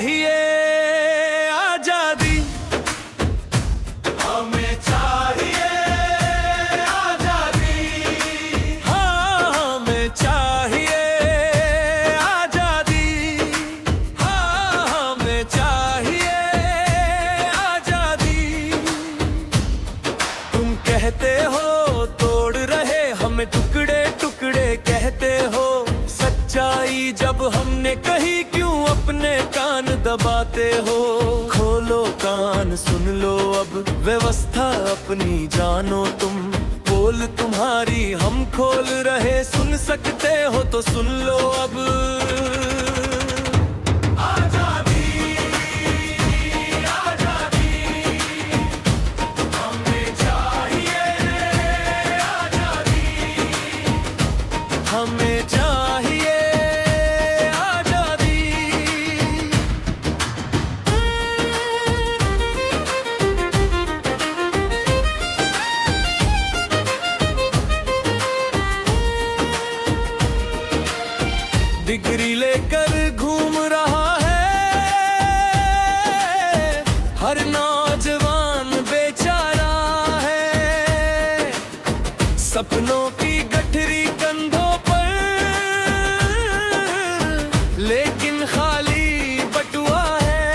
चाहिए आजादी, हमें चाहिए आजादी, हाँ हमें चाहिए आजादी, हाँ हमें चाहिए आजादी। तुम कहते हो तोड़ रहे हमें टुकड़े टुकड़े कहते हो, सच्चाई जब हमने कही क्यों अपने कान दबाते हो। खोलो कान सुन लो अब व्यवस्था अपनी जानो तुम, बोल तुम्हारी हम खोल रहे, सुन सकते हो तो सुन लो अब। आजादी आजादी हमें चाहिए आजादी, हमें चाहिए आजादी। डिग्री लेकर घूम रहा है हर नौजवान बेचारा है, सपनों की गठरी कंधों पर, लेकिन खाली बटुआ है।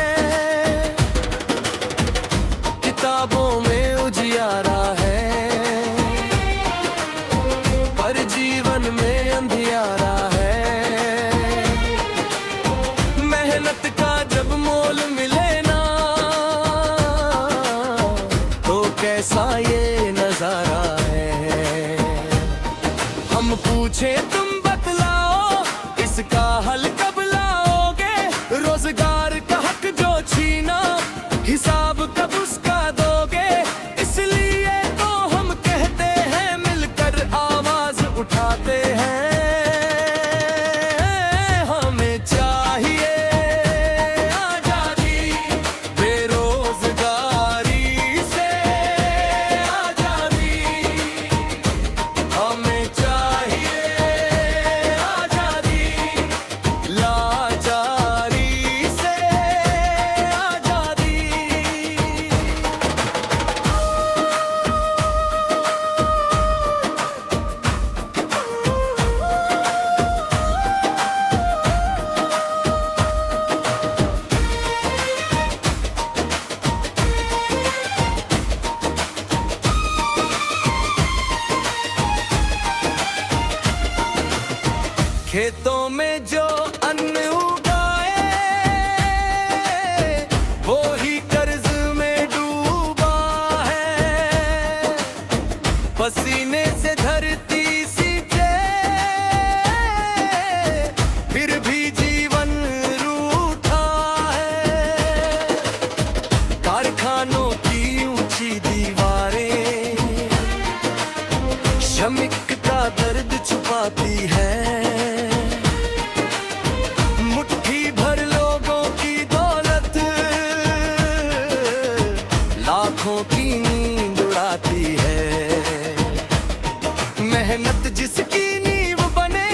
किताबों में उजियारा है पर जीवन में अंधियारा है। मेहनत का जब मोल मिले ना तो कैसा ये नजारा है। हम पूछे तुम बतलाओ इसका हल कब लाओगे, रोजगार का हक जो छीना हिसाब कब उसका दोगे। इसलिए तो हम कहते हैं मिलकर आवाज उठाते हैं, हमें चाहिए आजादी, बेरोजगारी से आजादी, हमें चाहिए आजादी, लाचारी से आजादी। खेतों में जो अन्न उगाए वो ही कर्ज में डूबा है, पसीने से धरती सींचे फिर भी जीवन रूठा है। कारखानों की ऊंची दीवारें श्रमिक का दर्द छुपाती है, मुट्ठी भर लोगों की दौलत लाखों की नींद उड़ाती है। मेहनत जिसकी नींव बने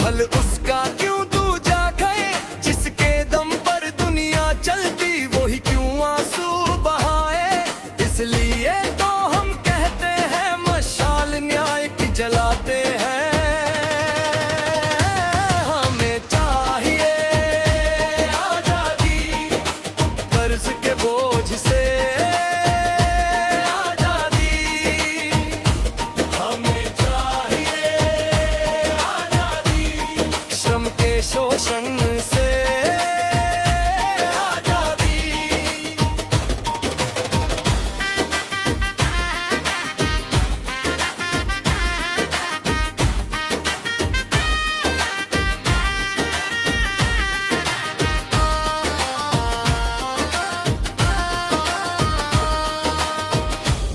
फल उसका क्यों दूजा खाए, जिसके दम पर दुनिया चलती वो ही क्यों आंसू बहाए। इसलिए तो हम कहते हैं मशाल न्याय की जलाते हैं, हमें चाहिए आजादी, कर्ज के बोझ से आजादी, हमें चाहिए आजादी, श्रम के शोषण से आजादी।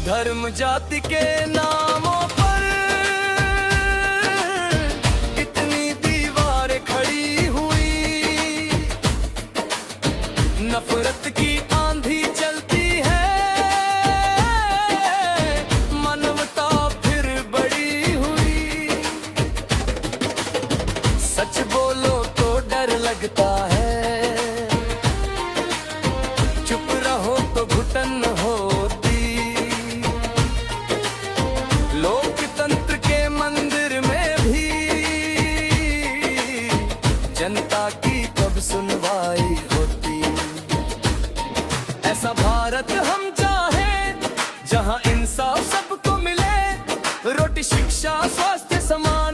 धर्म जाति के नामों पर इतनी दीवारें खड़ी हुई, नफरत की आंधी चलती है, मानवता फिर बड़ी हुई। सच बोलो तो डर लगता है, ऐसा भारत हम चाहे जहां इंसाफ सबको मिले, रोटी शिक्षा स्वास्थ्य समान